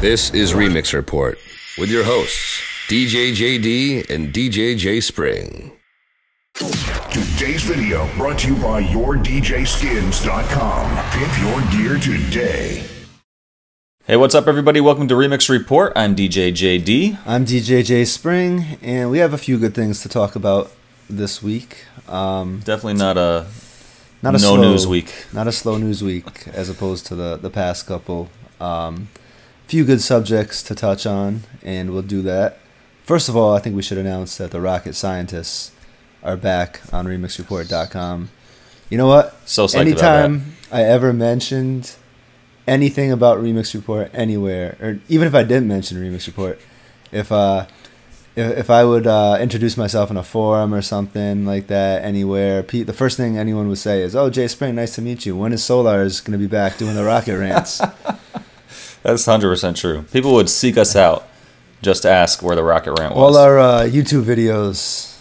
This is Remix Report with your hosts, DJ JD and DJ J Spring. Today's video brought to you by YourDJSkins.com. Pimp your gear today. Hey, what's up, everybody? Welcome to Remix Report. I'm DJ JD. I'm DJ J Spring, and we have a few good things to talk about this week. Definitely not a slow news week. Not a slow news week as opposed to the past couple. Few good subjects to touch on, and we'll do that. First of all, I think we should announce that the rocket scientists are back on RemixReport.com. You know what? So psyched Anytime about that. I ever mentioned anything about Remix Report anywhere, or even if I didn't mention Remix Report, if I would introduce myself in a forum or something like that anywhere, the first thing anyone would say is, "Oh, Jay Spring, nice to meet you. When is Solar's going to be back doing the rocket rants?" That's 100% true. People would seek us out just to ask where the rocket rant was. All our YouTube videos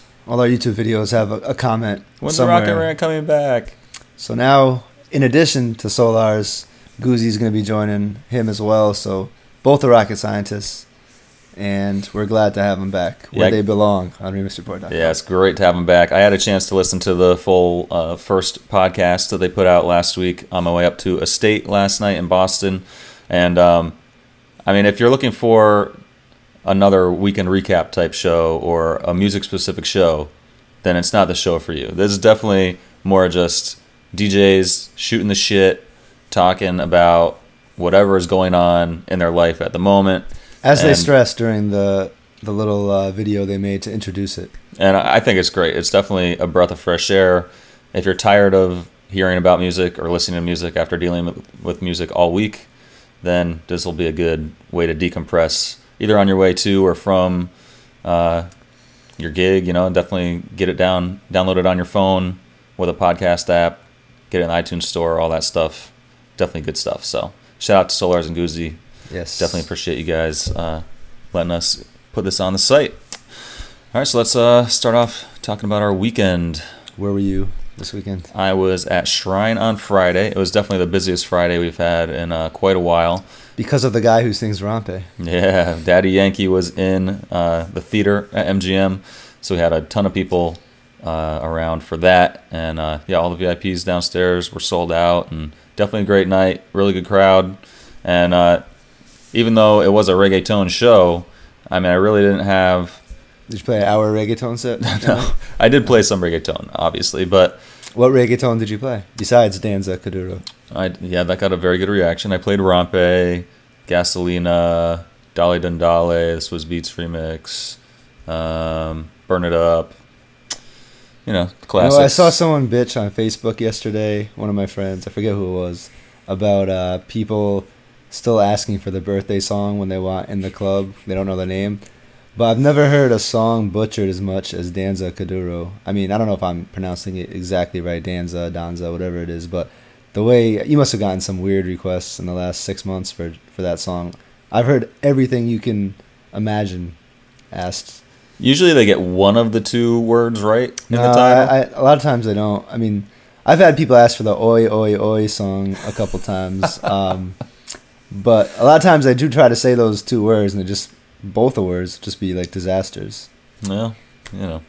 have a comment. When's somewhere. the rocket rant coming back? So now, in addition to Solar's, Goozy's going to be joining him as well. So both are rocket scientists, and we're glad to have them back where they belong on RemixReport.com. Yeah, it's great to have them back. I had a chance to listen to the full first podcast that they put out last week on my way up to Estate last night in Boston. And, I mean, if you're looking for another weekend recap type show or a music-specific show, then it's not the show for you. This is definitely more just DJs shooting the shit, talking about whatever is going on in their life at the moment. As they stressed during the little video they made to introduce it. And I think it's great. It's definitely a breath of fresh air. If you're tired of hearing about music or listening to music after dealing with music all week, then this will be a good way to decompress, either on your way to or from your gig. You know, definitely get it download it on your phone with a podcast app, get it in the iTunes store, all that stuff. Definitely good stuff. So shout out to Solars and Goozy. Yes. Definitely appreciate you guys letting us put this on the site. All right, so let's start off talking about our weekend. Where were you this weekend? I was at Shrine on Friday. It was definitely the busiest Friday we've had in quite a while. Because of the guy who sings Rampe. Yeah, Daddy Yankee was in the theater at MGM, so we had a ton of people around for that. And yeah, all the VIPs downstairs were sold out, and definitely a great night, really good crowd. And even though it was a reggaeton show, I mean, I really didn't have... Did you play an hour reggaeton set? No, I did play some reggaeton, obviously, but... What reggaeton did you play, besides Danza Kuduro? Yeah, that got a very good reaction. I played Rampe, Gasolina, Dale Dundale, this was Beats Remix, Burn It Up, you know, classics. I saw someone bitch on Facebook yesterday, one of my friends, I forget who it was, about people still asking for the birthday song when they want in the club. They don't know the name. But I've never heard a song butchered as much as Danza Kuduro. I mean, I don't know if I'm pronouncing it exactly right, Danza, whatever it is, but the way, you must have gotten some weird requests in the last 6 months for that song. I've heard everything you can imagine asked. Usually they get one of the two words right in the title. A lot of times they don't. I mean, I've had people ask for the Oi, Oi, Oi song a couple times. But a lot of times I do try to say those two words, and both the words just be like disasters. Well, you know,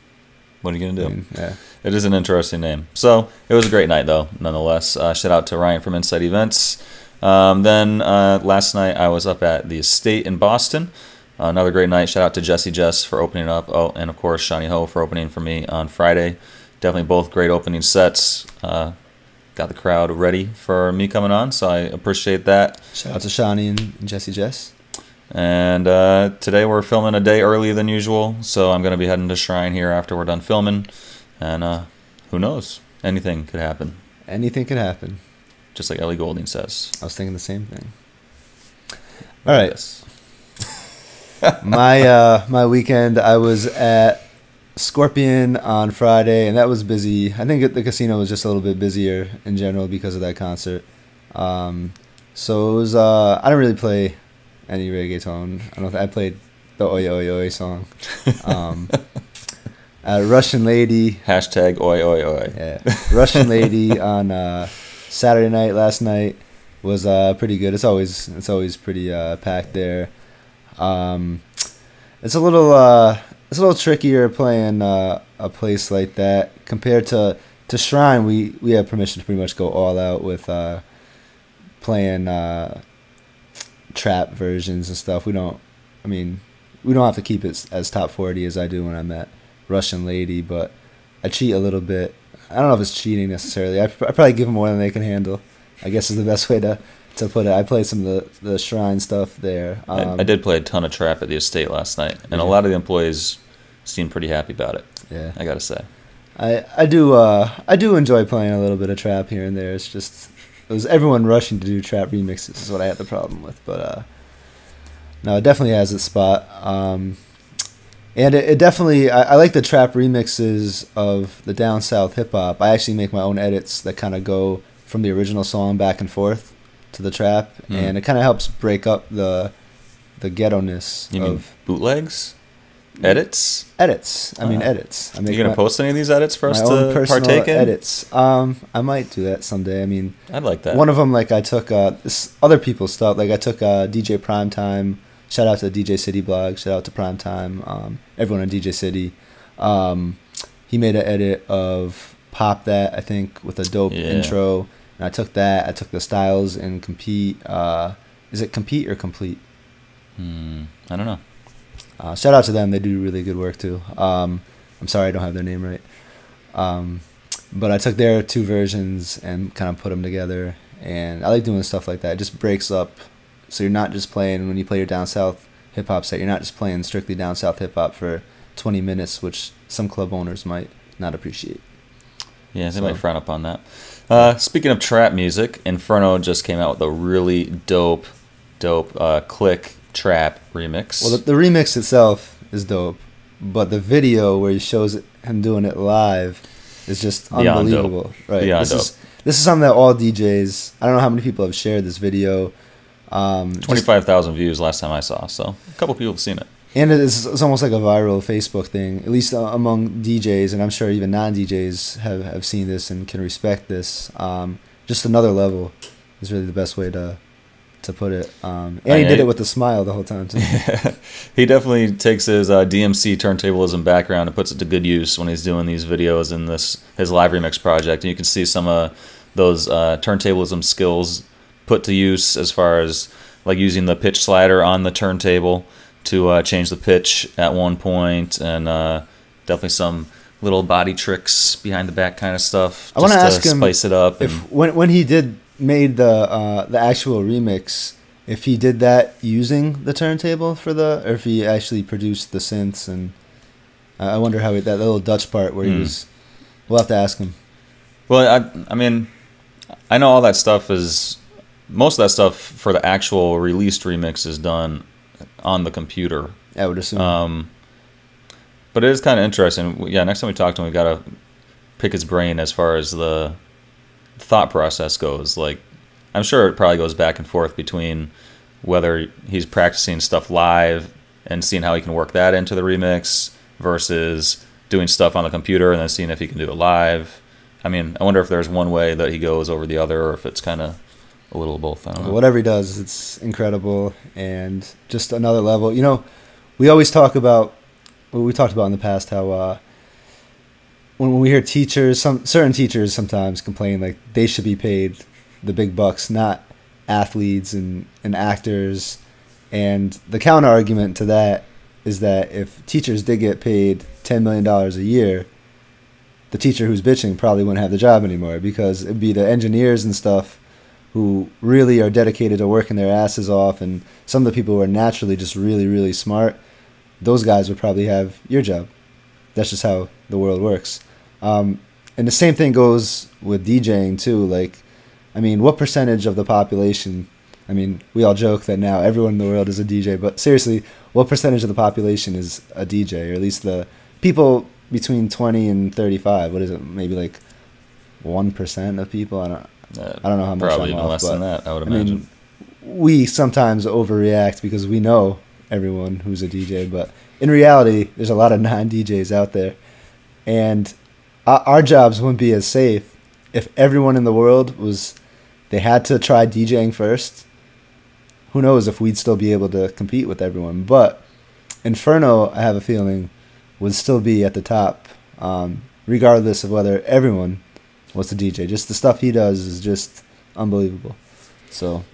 what are you going to do? I mean, yeah. It is an interesting name. So it was a great night, though, nonetheless. Shout out to Ryan from Inside Events. Then last night I was up at the Estate in Boston. Another great night. Shout out to Jesse Jess for opening up. Oh, and of course, Shani Ho for opening for me on Friday. Definitely both great opening sets. Got the crowd ready for me coming on, so I appreciate that. Shout out to Shani and Jesse Jess. And today we're filming a day earlier than usual, so I'm going to be heading to Shrine here after we're done filming. And who knows? Anything could happen. Anything could happen. Just like Ellie Goulding says. I was thinking the same thing. All right. Yes. My weekend, I was at Scorpion on Friday, and that was busy. I think the casino was just a little bit busier in general because of that concert. So it was. I didn't really play any reggaeton. I played the Oi Oi Oi song. Russian Lady. Hashtag Oi Oi Oi. Yeah, Russian Lady on Saturday night last night. was pretty good. It's always pretty packed there. It's a little trickier playing a place like that compared to Shrine. We have permission to pretty much go all out with playing trap versions and stuff. We don't have to keep it as top 40 as I do when I'm at Russian Lady, but I cheat a little bit. I don't know if it's cheating necessarily. I probably give them more than they can handle, I guess is the best way to put it. I played some of the Shrine stuff there. I did play a ton of trap at the estate last night, and a lot of the employees seemed pretty happy about it. Yeah, I gotta say. I do enjoy playing a little bit of trap here and there. It's just it was everyone rushing to do trap remixes is what I had the problem with. But no, it definitely has its spot. And it definitely I like the trap remixes of the down south hip hop. I actually make my own edits that kind of go from the original song back and forth to the trap, and it kind of helps break up the ghetto-ness. You mean bootlegs? Edits? Edits. I mean edits. Are you gonna post any of these edits for us to partake in? Edits. I might do that someday. I mean, I'd like that. One of them, like I took other people's stuff. Like I took DJ Primetime. Shout out to the DJ City blog. Shout out to Primetime. Everyone on DJ City. He made an edit of Pop That, I think, with a dope intro. And I took that. I took the styles and Compete. Is it Compete or Complete? I don't know. Shout out to them. They do really good work too. I'm sorry I don't have their name right. But I took their two versions and kind of put them together. And I like doing stuff like that. It just breaks up. So you're not just playing, when you play your down south hip hop set, you're not just playing strictly down south hip hop for 20 minutes, which some club owners might not appreciate. Yeah, they might frown upon that. Speaking of trap music, Inferno just came out with a really dope Click trap remix. Well, the remix itself is dope, but the video where he shows him doing it live is just unbelievable. Right. Beyond dope. This is something that all DJs, I don't know how many people have shared this video. 25,000 views last time I saw, so a couple people have seen it. And it's almost like a viral Facebook thing, at least among DJs, and I'm sure even non-DJs have seen this and can respect this. Just another level is really the best way to put it. And he did it with a smile the whole time, too. He definitely takes his DMC turntablism background and puts it to good use when he's doing these videos in his live remix project. And you can see some of those turntablism skills put to use as far as like using the pitch slider on the turntable to change the pitch at one point, and definitely some little body tricks behind the back kind of stuff. I want to ask him, spice it up. If when he made the actual remix, if he did that using the turntable or if he actually produced the synths, and I wonder how that little Dutch part where he was. We'll have to ask him. Well, I mean, I know all that stuff is. Most of that stuff for the actual released remix is done on the computer. I would assume. But it is kind of interesting. Yeah, next time we talk to him, we got to pick his brain as far as the thought process goes. Like, I'm sure it probably goes back and forth between whether he's practicing stuff live and seeing how he can work that into the remix versus doing stuff on the computer and then seeing if he can do it live. I mean, I wonder if there's one way that he goes over the other, or if it's kind of a little of both. I don't know. Whatever he does, it's incredible and just another level. You know, we always talk about what we talked about in the past, how when we hear teachers, certain teachers sometimes complain like they should be paid the big bucks, not athletes and actors. And the counter argument to that is that if teachers did get paid $10 million a year, the teacher who's bitching probably wouldn't have the job anymore, because it'd be the engineers and stuff who really are dedicated to working their asses off, and some of the people who are naturally just really, really smart, those guys would probably have your job. That's just how the world works. And the same thing goes with DJing too. Like, I mean, what percentage of the population, I mean, we all joke that now everyone in the world is a DJ, but seriously, what percentage of the population is a DJ? Or at least the people between 20 and 35, what is it, maybe like 1% of people? I don't know how much. Probably even less than that, I would imagine. I mean, we sometimes overreact because we know everyone who's a DJ, but in reality, there's a lot of non-DJs out there. And our jobs wouldn't be as safe if everyone in the world they had to try DJing first. Who knows if we'd still be able to compete with everyone. But Inferno, I have a feeling, would still be at the top, regardless of whether everyone was to DJ. Just the stuff he does is just unbelievable. So,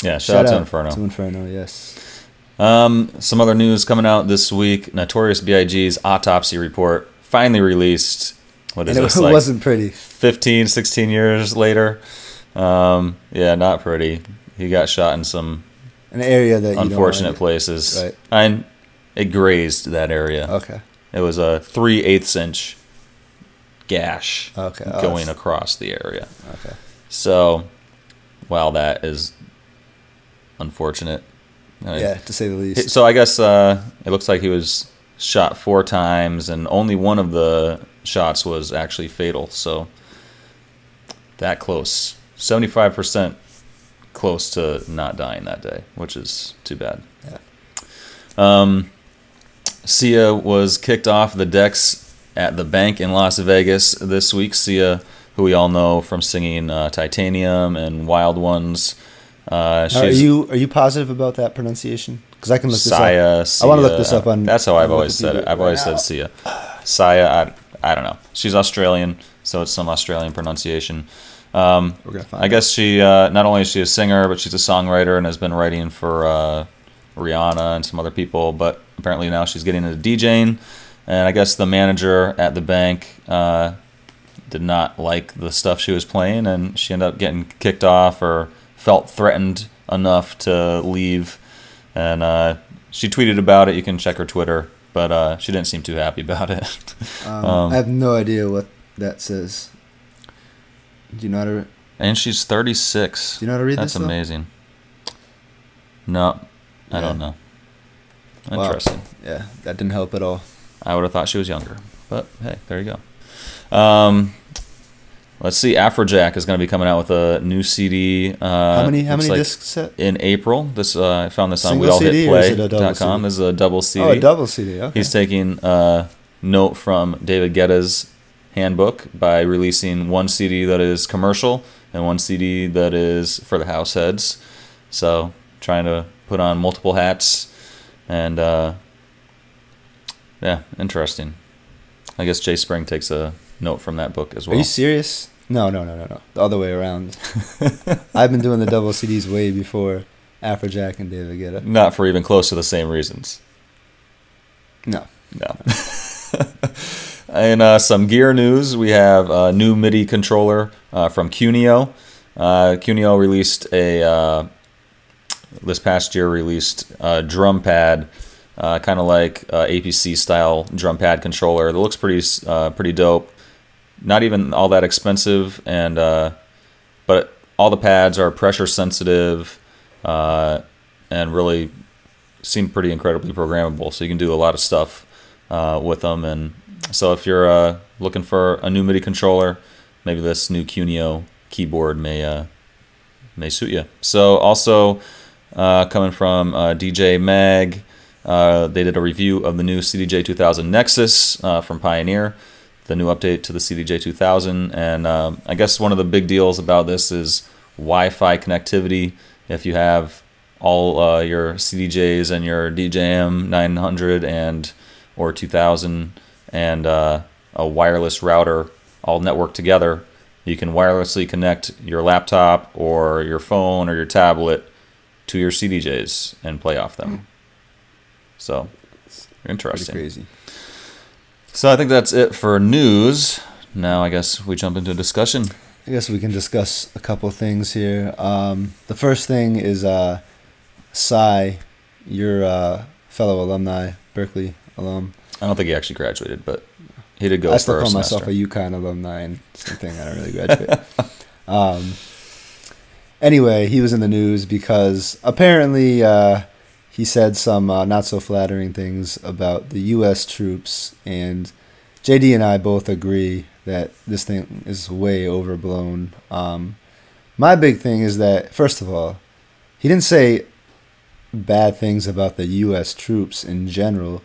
yeah, shout out to Inferno. To Inferno, yes. Some other news coming out this week. Notorious B.I.G.'s autopsy report finally released. What is this? It wasn't pretty. 15, 16 years later. Yeah, not pretty. He got shot in some an area that unfortunate places. Right. And it grazed that area. Okay. It was a 3/8 inch gash okay. going across the area. Okay. So, wow, that is unfortunate. Yeah, to say the least. So I guess it looks like he was shot 4 times, and only one of the shots was actually fatal. So that close, 75% close to not dying that day, which is too bad. Yeah. Sia was kicked off the decks at the bank in Las Vegas this week. Sia, who we all know from singing Titanium and Wild Ones. Are you positive about that pronunciation? Because I can look this up. Sia, I want to look this up on. That's how I've always said it. I've always said Sia. Sia, I don't know. She's Australian, so it's some Australian pronunciation. We're gonna find I guess she not only is she a singer, but she's a songwriter and has been writing for Rihanna and some other people. But apparently now she's getting into DJing, and I guess the manager at the bank did not like the stuff she was playing, and she ended up getting kicked off or felt threatened enough to leave. And she tweeted about it. You can check her Twitter, but she didn't seem too happy about it. I have no idea what that says. Do you know how to? And she's 36. Do you know how to read That's this? That's amazing. No, I don't know. Interesting. Wow. Yeah, that didn't help at all. I would have thought she was younger, but hey, there you go. Let's see. Afrojack is going to be coming out with a new CD. How many discs set? In April. This I found this on Single CD or is it a double WeAllHitPlay.com. CD? This is a double CD. Oh, a double CD. Okay. He's taking a note from David Guetta's handbook by releasing one CD that is commercial and one CD that is for the house heads. So trying to put on multiple hats, and yeah, interesting. I guess Jay Spring takes a note from that book as well. Are you serious? No. The other way around. I've been doing the double CDs way before Afrojack and David Guetta. Not for even close to the same reasons. No. And some gear news, we have a new MIDI controller from Cuneo. Cuneo released this past year released a drum pad, kind of like APC style drum pad controller. That looks pretty dope. Not even all that expensive, and but all the pads are pressure sensitive and really seem pretty incredibly programmable. So you can do a lot of stuff with them. And so if you're looking for a new MIDI controller, maybe this new Cuneo keyboard may suit you. So also coming from DJ Mag, they did a review of the new CDJ 2000 Nexus from Pioneer, the new update to the CDJ 2000. And I guess one of the big deals about this is Wi-Fi connectivity. If you have all your CDJs and your DJM 900 and or 2000 and a wireless router all networked together, you can wirelessly connect your laptop or your phone or your tablet to your CDJs and play off them. So, interesting. Pretty crazy. So I think that's it for news. Now I guess we jump into discussion. I guess we can discuss a couple things here. The first thing is Cy, your fellow alumni, Berkeley alum. I don't think he actually graduated, but he did go I for still a call semester. myself a UConn alumni, and same thing, I don't really graduate. Anyway, he was in the news because apparently he said some not so flattering things about the U.S. troops, and JD and I both agree that this thing is way overblown. My big thing is that, first of all, he didn't say bad things about the U.S. troops in general,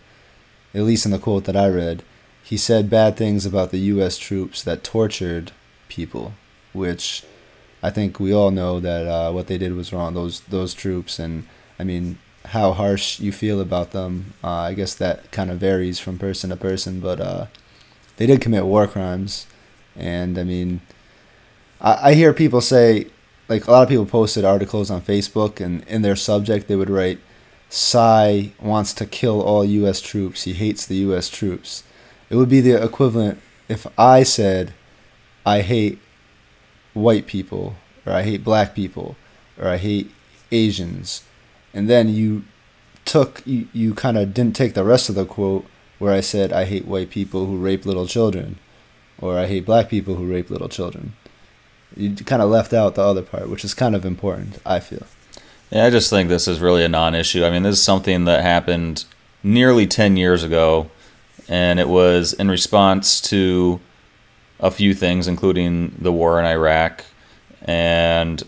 at least in the quote that I read. He said bad things about the U.S. troops that tortured people, which I think we all know that what they did was wrong. Those troops, and I mean, how harsh you feel about them. I guess that kind of varies from person to person, but they did commit war crimes, and I mean, I hear people say, like a lot of people posted articles on Facebook, and in their subject they would write, "Psy wants to kill all U.S. troops. He hates the U.S. troops." It would be the equivalent if I said, "I hate white people," or "I hate black people," or "I hate Asians," and then you kind of didn't take the rest of the quote where I said, "I hate white people who rape little children," or "I hate black people who rape little children." You kind of left out the other part, which is kind of important, I feel. Yeah, I just think this is really a non-issue. I mean, this is something that happened nearly 10 years ago, and it was in response to a few things, including the war in Iraq, and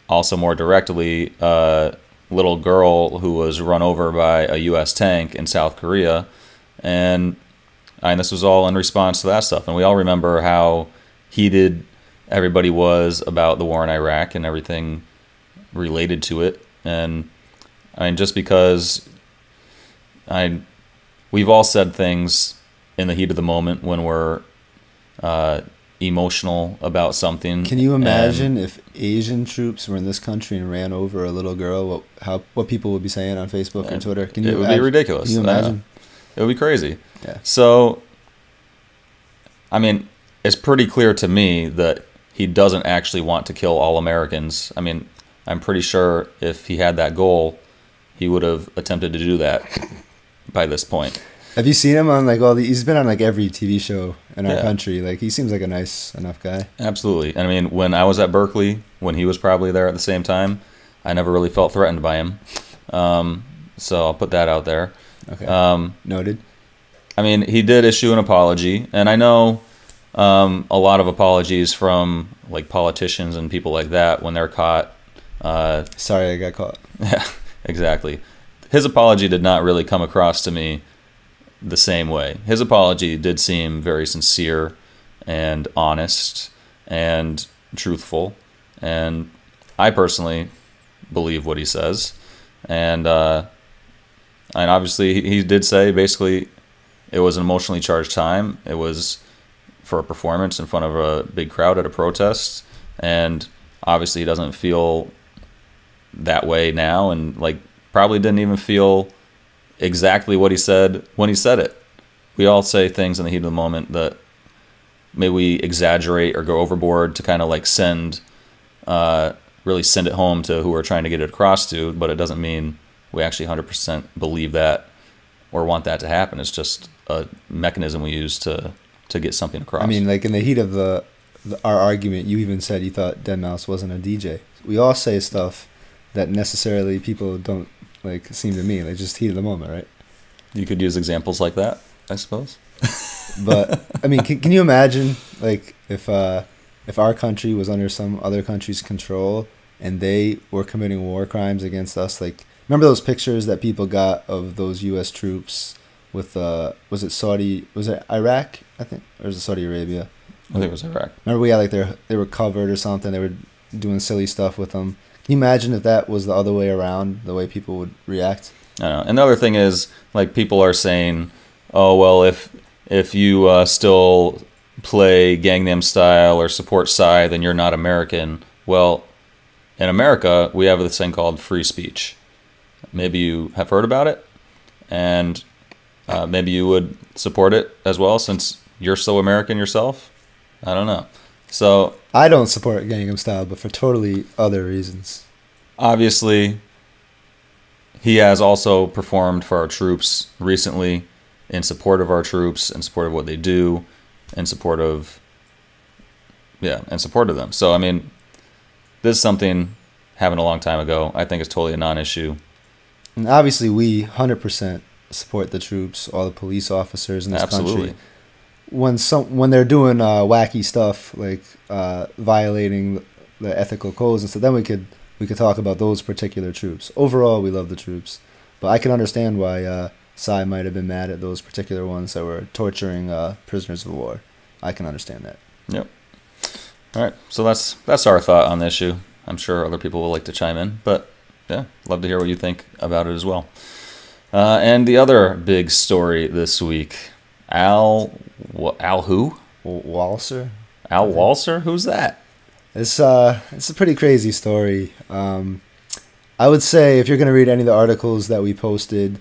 also more directly, a little girl who was run over by a U.S. tank in South Korea. And this was all in response to that stuff. And we all remember how heated everybody was about the war in Iraq and everything related to it. And I mean, just because we've all said things in the heat of the moment when we're emotional about something. Can you imagine if Asian troops were in this country and ran over a little girl? What people would be saying on Facebook and Twitter? It would be ridiculous. Can you imagine? It would be crazy. Yeah. So, I mean, it's pretty clear to me that he doesn't actually want to kill all Americans. I mean, I'm pretty sure if he had that goal, he would have attempted to do that by this point. Have you seen him on like he's been on like every TV show in our country. Like he seems like a nice enough guy. Absolutely. And I mean, when I was at Berkeley, when he was probably there at the same time, I never really felt threatened by him. So I'll put that out there. Okay. Noted. I mean, he did issue an apology, and I know a lot of apologies from like politicians and people like that when they're caught. Sorry, I got caught. Yeah, exactly. His apology did not really come across to me the same way. His apology did seem very sincere and honest and truthful, and I personally believe what he says. And obviously he did say basically it was an emotionally charged time. It was for a performance in front of a big crowd at a protest, and obviously he doesn't feel that way now, and like probably didn't even feel exactly what he said when he said it. We all say things in the heat of the moment that maybe we exaggerate or go overboard to kind of like really send it home to who we're trying to get it across to, but it doesn't mean we actually 100% believe that or want that to happen. It's just a mechanism we use to get something across. I mean, like in the heat of our argument, you even said you thought deadmau5 wasn't a DJ. We all say stuff that necessarily people don't like seem to me, like just heat of the moment, right? You could use examples like that, I suppose. But I mean, can you imagine like if our country was under some other country's control and they were committing war crimes against us? Like, remember those pictures that people got of those U.S. troops with was it Iraq, I think, or was it Saudi Arabia? I think it was Iraq. Remember we had like they were covered or something. They were doing silly stuff with them. Can you imagine if that was the other way around, the way people would react? I know. And the other thing is, like, people are saying, oh, well, if you still play Gangnam Style or support Psy, then you're not American. Well, in America, we have this thing called free speech. Maybe you have heard about it, and maybe you would support it as well since you're so American yourself. I don't know. So I don't support Gangnam Style, but for totally other reasons. Obviously, he has also performed for our troops recently in support of our troops, in support of what they do, in support of them. So, I mean, this is something happened a long time ago. I think it's totally a non-issue. And obviously, we 100% support the troops, all the police officers in this country. When they're doing wacky stuff like violating the ethical codes and stuff, then we could talk about those particular troops. Overall, we love the troops, but I can understand why Psy might have been mad at those particular ones that were torturing prisoners of war. I can understand that. Yep. All right, so that's our thought on the issue. I'm sure other people will like to chime in, but yeah, love to hear what you think about it as well. And the other big story this week, Al who? Walser. Al Walser? Who's that? It's a pretty crazy story. I would say if you're gonna read any of the articles that we posted,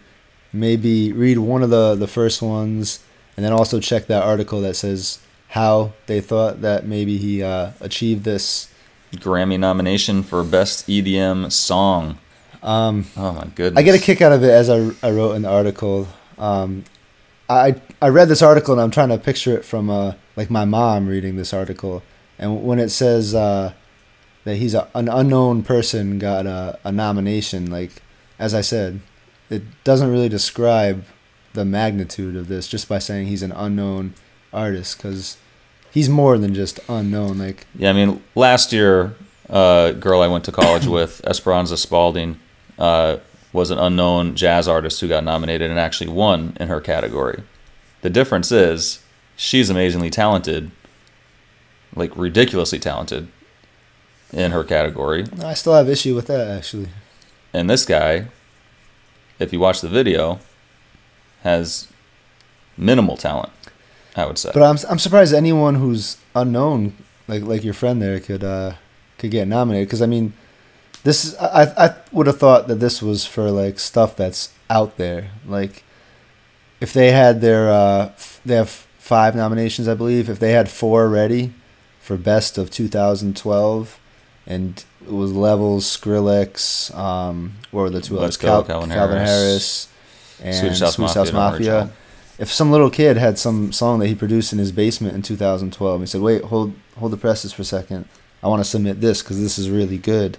maybe read one of the first ones, and then also check that article that says how they thought that maybe he achieved this Grammy nomination for Best EDM Song. Oh my goodness! I get a kick out of it, as I wrote in the article. I read this article and I'm trying to picture it from like my mom reading this article, and when it says that he's an unknown person got a nomination, like as I said, it doesn't really describe the magnitude of this just by saying he's an unknown artist, because he's more than just unknown. Like, yeah, I mean, last year, a girl I went to college with, Esperanza Spalding, was an unknown jazz artist who got nominated and actually won in her category. The difference is she's amazingly talented, like ridiculously talented in her category. I still have issue with that, actually. And this guy, if you watch the video, has minimal talent, I would say. But I'm surprised anyone who's unknown, like your friend there, could get nominated. Because I mean, I would have thought that this was for like stuff that's out there. Like, if they had they have 5 nominations, I believe. If they had 4 ready for Best of 2012, and it was Levels, Skrillex, what were the 2 others? Calvin Harris, and Swedish House Mafia. If some little kid had some song that he produced in his basement in 2012, and he said, "Wait, hold the presses for a second. I want to submit this because this is really good,"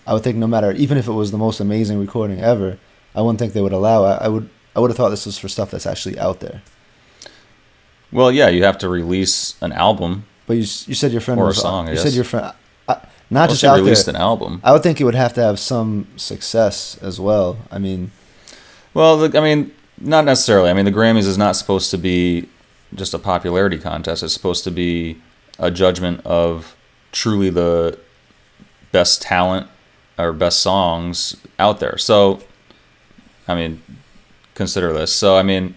I would think no matter, even if it was the most amazing recording ever, I wouldn't think they would allow it. I would have thought this was for stuff that's actually out there. Well, yeah, you have to release an album. But you said your friend or was a song. You said your friend, not just she out released there. an album. I would think it would have to have some success as well. I mean, not necessarily. I mean, the Grammys is not supposed to be just a popularity contest. It's supposed to be a judgment of truly the best talent or best songs out there. So, I mean, consider this. So, I mean,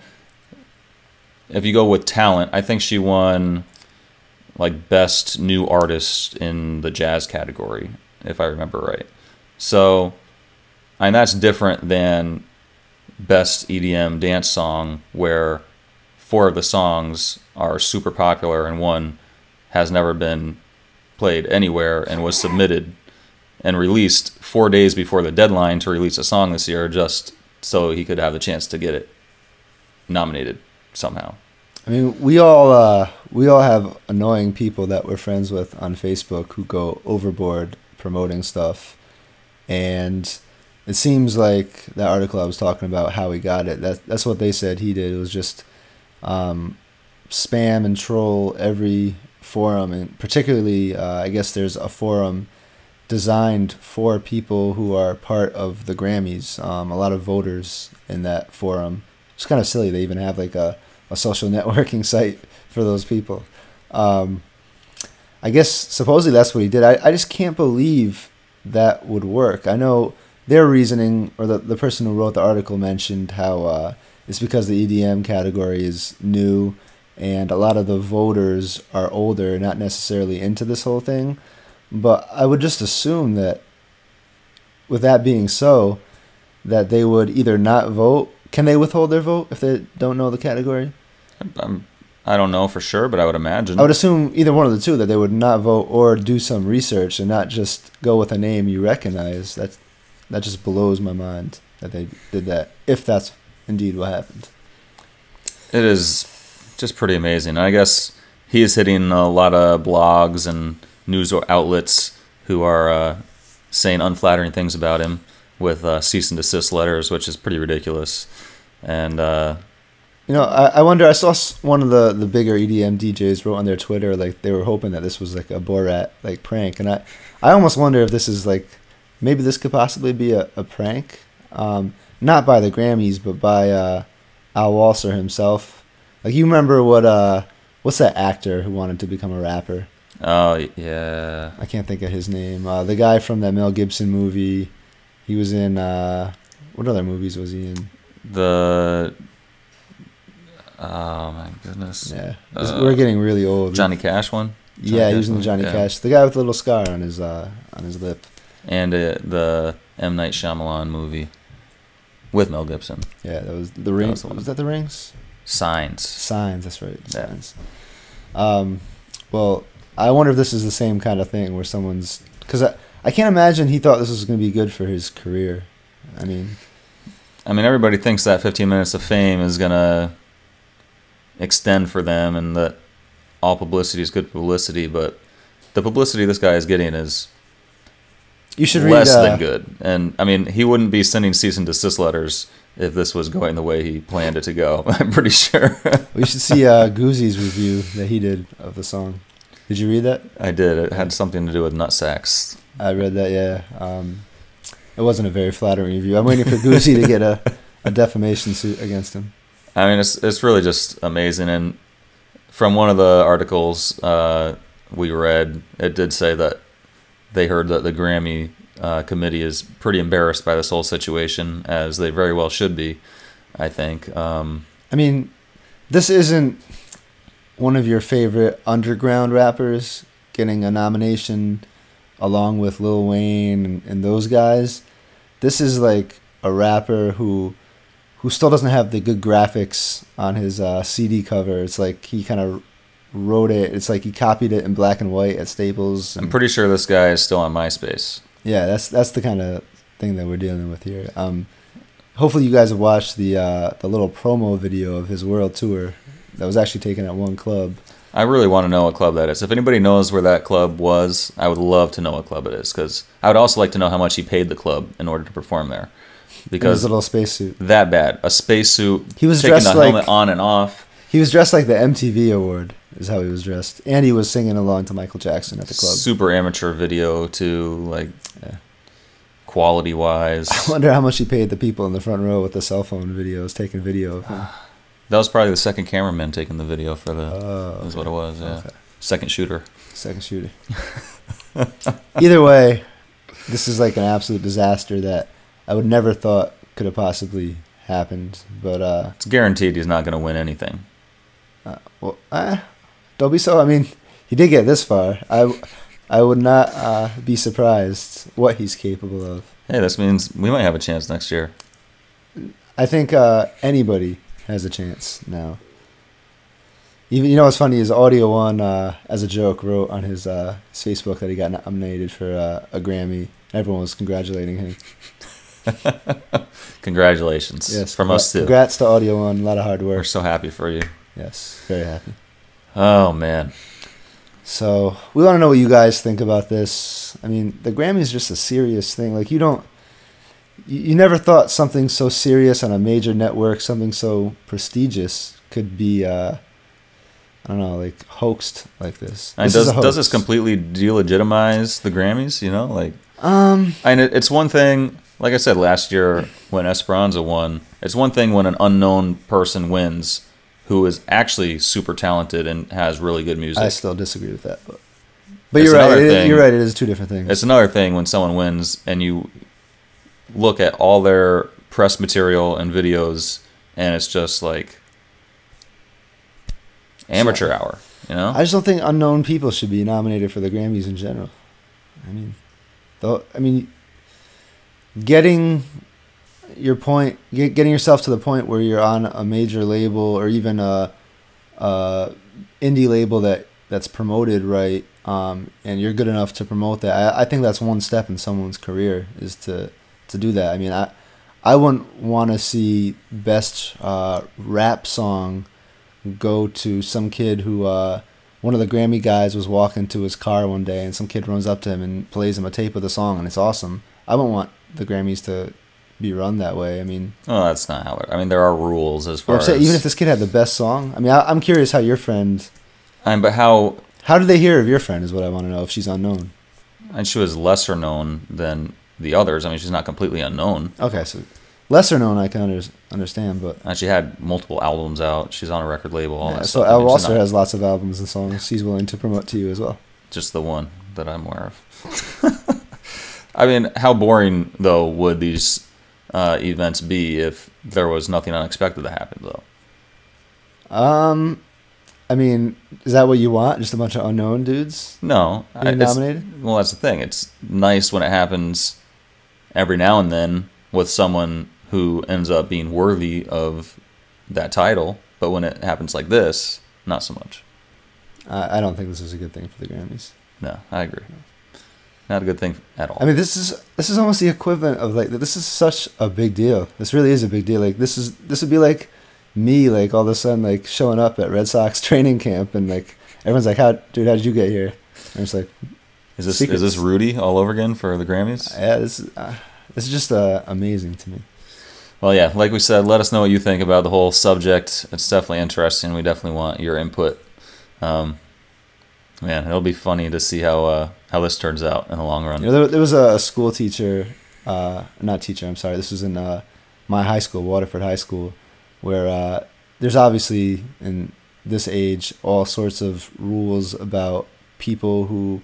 if you go with talent, I think she won like Best New Artist in the jazz category, if I remember right. So, and that's different than Best EDM Dance Song, where 4 of the songs are super popular and one has never been played anywhere and was submitted and released 4 days before the deadline to release a song this year, just so he could have the chance to get it nominated somehow. I mean, we all have annoying people that we're friends with on Facebook who go overboard promoting stuff, and it seems like that article I was talking about, how he got it, that's what they said he did. It was just spam and troll every forum, and particularly I guess there's a forum designed for people who are part of the Grammys. A lot of voters in that forum. It's kind of silly they even have like a social networking site for those people. I guess supposedly that's what he did. I just can't believe that would work. I know their reasoning, or the person who wrote the article mentioned how it's because the EDM category is new and a lot of the voters are older, not necessarily into this whole thing. But I would just assume that with that being so, that they would either not vote. Can they withhold their vote if they don't know the category? I don't know for sure, but I would imagine. I would assume either one of the two, that they would not vote or do some research and not just go with a name you recognize. That just blows my mind that they did that, if that's indeed what happened. It is just pretty amazing. I guess he is hitting a lot of blogs and news outlets who are saying unflattering things about him with cease and desist letters, which is pretty ridiculous. And I wonder, I saw one of the bigger EDM DJs wrote on their Twitter, like they were hoping that this was like a Borat like prank, and I almost wonder if this is like, maybe this could possibly be a prank, not by the Grammys, but by Al Walser himself. Like, you remember what's that actor who wanted to become a rapper? Oh yeah. I can't think of his name. The guy from that Mel Gibson movie. He was in what other movies was he in? Oh my goodness. Yeah, we're getting really old. Johnny Cash one. Yeah, he was in the Johnny Cash. The guy with the little scar on his lip. And the M. Night Shyamalan movie with Mel Gibson. Yeah, that was The Rings. Was that The Rings? Signs. Signs, that's right. Yeah. Signs. Well, I wonder if this is the same kind of thing where someone's... Because I can't imagine he thought this was going to be good for his career. I mean, everybody thinks that 15 minutes of fame is going to extend for them and that all publicity is good publicity, but the publicity this guy is getting is you should less than good. And, he wouldn't be sending cease and desist letters if this was going the way he planned it to go. I'm pretty sure. We should see Goozy's review that he did of the song. Did you read that? I did. It had something to do with nutsacks. I read that, yeah. It wasn't a very flattering review. I'm waiting for Goozy to get a defamation suit against him. It's really just amazing. And from one of the articles we read, it did say that they heard that the Grammy committee is pretty embarrassed by this whole situation, as they very well should be, I think. This isn't one of your favorite underground rappers getting a nomination along with Lil Wayne and those guys. This is like a rapper who still doesn't have the good graphics on his CD cover. It's like he kind of wrote it. It's like he copied it in black and white at Staples. I'm pretty sure this guy is still on MySpace. Yeah, that's the kind of thing that we're dealing with here. Hopefully you guys have watched the little promo video of his world tour that was actually taken at one club. I really want to know what club that is. If anybody knows where that club was, I would love to know what club it is, because I would also like to know how much he paid the club in order to perform there. Because in his little spacesuit. That bad. A spacesuit. He was taking dressed the helmet on and off. He was dressed like the MTV award is how he was dressed. And he was singing along to Michael Jackson at the club. Super amateur video too, quality-wise. I wonder how much he paid the people in the front row with the cell phone videos, taking video of him. That was probably the second cameraman taking the video for is what it was, yeah. Okay. Second shooter. Either way, this is like an absolute disaster that I would never thought could have possibly happened. But it's guaranteed he's not going to win anything. Don't be so. He did get this far. I would not be surprised what he's capable of. Hey, this means we might have a chance next year. I think anybody has a chance now. Even what's funny is Audio One, as a joke, wrote on his Facebook that he got nominated for a Grammy. Everyone was congratulating him. Congratulations. Yes, from us too. Congrats to Audio One. A lot of hard work. We're so happy for you. Yes, very happy. Oh man. So we want to know what you guys think about this. The Grammy is just a serious thing. Like you never thought something so serious on a major network, something so prestigious, could be hoaxed like this. And does this completely delegitimize the Grammys? It's one thing. Like I said last year when Esperanza won, it's one thing when an unknown person wins who is actually super talented and has really good music. I still disagree with that, but you're right. You're right. It is two different things. It's another thing when someone wins and you look at all their press material and videos, and it's just like amateur hour. I just don't think unknown people should be nominated for the Grammys in general. Getting yourself to the point where you're on a major label or even a indie label that's promoted right, and you're good enough to promote that. I think that's one step in someone's career is to do that. I wouldn't want to see best rap song go to some kid who one of the Grammy guys was walking to his car one day and some kid runs up to him and plays him a tape of the song and it's awesome. I wouldn't want the Grammys to be run that way. That's not how it. There are rules as far as even if this kid had the best song. I'm curious how your friend. But how did they hear of your friend? Is what I want to know. If she's unknown, and she was lesser known than the others. She's not completely unknown. Okay, so lesser known I can understand, but and she had multiple albums out. She's on a record label. All that so stuff. Walser has lots of albums and songs she's willing to promote to you as well. just the one that I'm aware of. I mean, how boring, though, would these events be if there was nothing unexpected that happened, though? I mean, is that what you want? Just a bunch of unknown dudes No. being nominated? Well, that's the thing. It's nice when it happens every now and then with someone who ends up being worthy of that title, but when it happens like this, not so much. I don't think this is a good thing for the Grammys. No, I agree. Not a good thing at all. I mean, this is almost the equivalent of like, this is such a big deal. This really is a big deal. Like this would be like me, like all of a sudden like showing up at Red Sox training camp and like everyone's like, how did you get here? And it's like, is this Rudy all over again for the Grammys? Yeah, this is just amazing to me. Well, yeah, like we said, let us know what you think about the whole subject. It's definitely interesting. We definitely want your input. Man, it'll be funny to see how this turns out in the long run. You know, there was a school teacher, not teacher, I'm sorry. This was in my high school, Waterford High School, where there's obviously in this age all sorts of rules about people who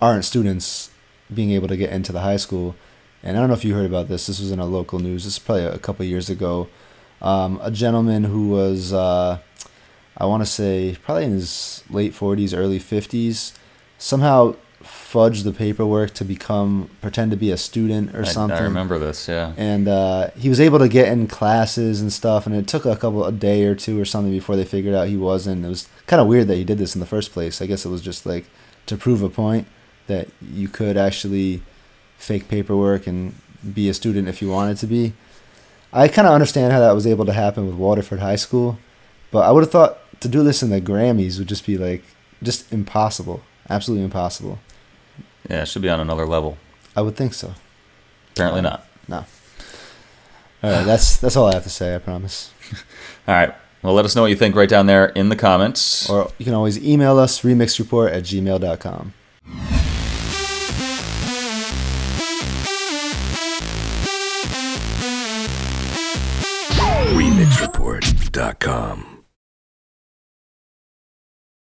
aren't students being able to get into the high school. And I don't know if you heard about this. This was in a local news. This is probably a couple of years ago. A gentleman who was, I want to say, probably in his late 40s, early 50s, somehow fudged the paperwork to pretend to be a student or something. I remember this, yeah. And he was able to get in classes and stuff, and it took a day or two or something before they figured out he wasn't. It was kind of weird that he did this in the first place. I guess it was just like to prove a point that you could actually fake paperwork and be a student if you wanted to be. I kind of understand how that was able to happen with Waterford High School, but I would have thought to do this in the Grammys would just be like just impossible, absolutely impossible. Yeah, it should be on another level. I would think so. Apparently not. No. All right, that's all I have to say, I promise. All right. Well, let us know what you think right down there in the comments. Or you can always email us, remixreport@gmail.com. Remixreport.com